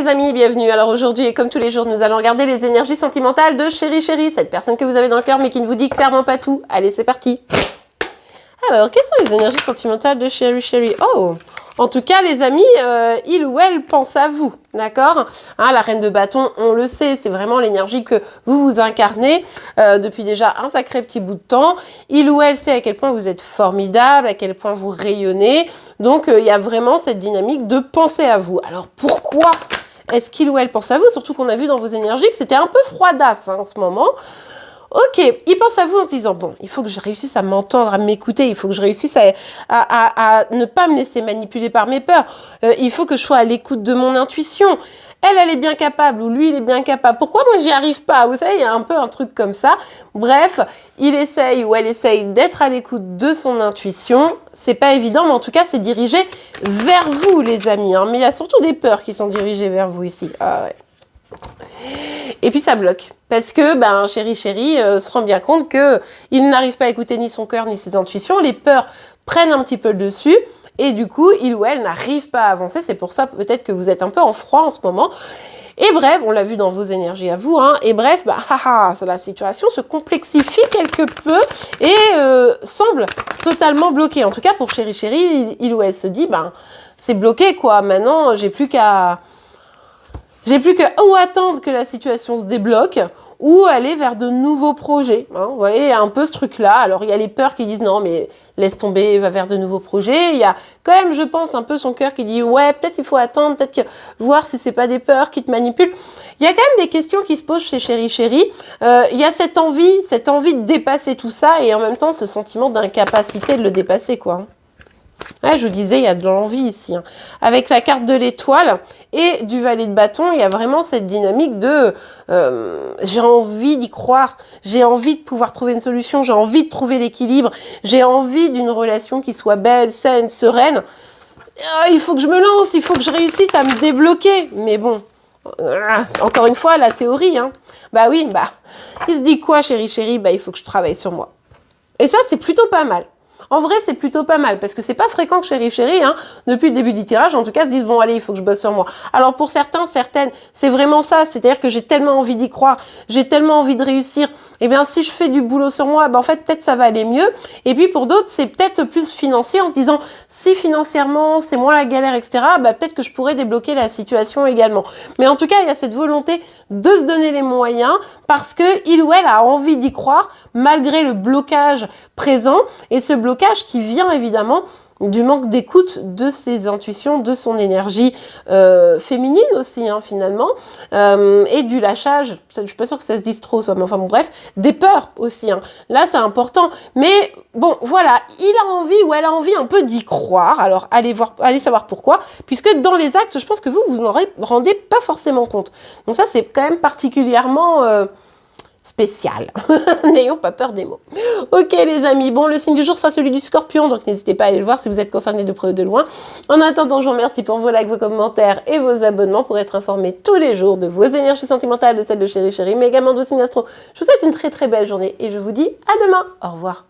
les amis, bienvenue. Alors aujourd'hui et comme tous les jours, nous allons regarder les énergies sentimentales de Chéri Chéri, cette personne que vous avez dans le cœur mais qui ne vous dit clairement pas tout. Allez, c'est parti. Alors, quelles sont les énergies sentimentales de Chéri Chéri? Oh, en tout cas, les amis, il ou elle pense à vous, d'accord? Hein, la reine de bâton, on le sait, c'est vraiment l'énergie que vous incarnez depuis déjà un sacré petit bout de temps. Il ou elle sait à quel point vous êtes formidable, à quel point vous rayonnez. Donc, il y a vraiment cette dynamique de penser à vous. Alors, pourquoi est-ce qu'il ou elle pense à vous? Surtout qu'on a vu dans vos énergies que c'était un peu froidasse en ce moment. Ok, il pense à vous en se disant, bon, il faut que je réussisse à m'entendre, à m'écouter, il faut que je réussisse à ne pas me laisser manipuler par mes peurs, il faut que je sois à l'écoute de mon intuition. Elle est bien capable, ou lui, il est bien capable. Pourquoi moi, j'y arrive pas? Vous savez, il y a un peu un truc comme ça. Bref, il essaye ou elle essaye d'être à l'écoute de son intuition. C'est pas évident, mais en tout cas, c'est dirigé vers vous, les amis. Hein. Mais il y a surtout des peurs qui sont dirigées vers vous ici. Ah ouais. Et puis ça bloque, parce que Chéri Chéri se rend bien compte qu'il n'arrive pas à écouter ni son cœur ni ses intuitions, les peurs prennent un petit peu le dessus, et du coup, il ou elle n'arrive pas à avancer, c'est pour ça peut-être que vous êtes un peu en froid en ce moment. Et bref, on l'a vu dans vos énergies à vous, hein, et bref, la situation se complexifie quelque peu et semble totalement bloquée. En tout cas, pour Chéri Chéri, il ou elle se dit, c'est bloqué quoi, maintenant j'ai plus qu'à ou attendre que la situation se débloque ou aller vers de nouveaux projets. Hein. Vous voyez, un peu ce truc-là. Alors, il y a les peurs qui disent non, mais laisse tomber, va vers de nouveaux projets. Il y a quand même, je pense, un peu son cœur qui dit ouais, peut-être qu'il faut attendre, peut-être que voir si c'est pas des peurs qui te manipulent. Il y a quand même des questions qui se posent chez Chéri Chéri. Il y a cette envie de dépasser tout ça et en même temps ce sentiment d'incapacité de le dépasser, quoi. Ouais, je vous disais, il y a de l'envie ici. Hein. Avec la carte de l'étoile et du valet de bâton, il y a vraiment cette dynamique de j'ai envie d'y croire, j'ai envie de pouvoir trouver une solution, j'ai envie de trouver l'équilibre, j'ai envie d'une relation qui soit belle, saine, sereine. Il faut que je me lance, il faut que je réussisse à me débloquer. Mais bon, encore une fois, la théorie. Hein. Il se dit quoi, Chéri Chéri? Il faut que je travaille sur moi. Et ça, c'est plutôt pas mal. En vrai, c'est plutôt pas mal, parce que c'est pas fréquent que Chéri Chéri, hein, depuis le début du tirage, en tout cas, se disent, bon, allez, il faut que je bosse sur moi. Alors, pour certains, certaines, c'est vraiment ça, c'est-à-dire que j'ai tellement envie d'y croire, j'ai tellement envie de réussir, eh bien, si je fais du boulot sur moi, en fait, peut-être ça va aller mieux. Et puis, pour d'autres, c'est peut-être plus financier, en se disant, si financièrement, c'est moins la galère, etc., peut-être que je pourrais débloquer la situation également. Mais en tout cas, il y a cette volonté de se donner les moyens, parce que il ou elle a envie d'y croire, malgré le blocage présent, et ce blocage qui vient évidemment du manque d'écoute de ses intuitions, de son énergie féminine aussi, hein, finalement, et du lâchage, je suis pas sûre que ça se dise trop, mais enfin bon, bref, des peurs aussi. Hein. Là, c'est important. Mais bon, voilà, il a envie ou elle a envie un peu d'y croire. Alors, allez savoir pourquoi, puisque dans les actes, je pense que vous n'en rendez pas forcément compte. Donc ça, c'est quand même particulièrement... spécial. N'ayons pas peur des mots. Ok les amis, bon le signe du jour sera celui du Scorpion, donc n'hésitez pas à aller le voir si vous êtes concerné de près ou de loin. En attendant, je vous remercie pour vos likes, vos commentaires et vos abonnements pour être informés tous les jours de vos énergies sentimentales, de celles de Chéri Chéri, mais également de vos signes astro. Je vous souhaite une très très belle journée et je vous dis à demain. Au revoir.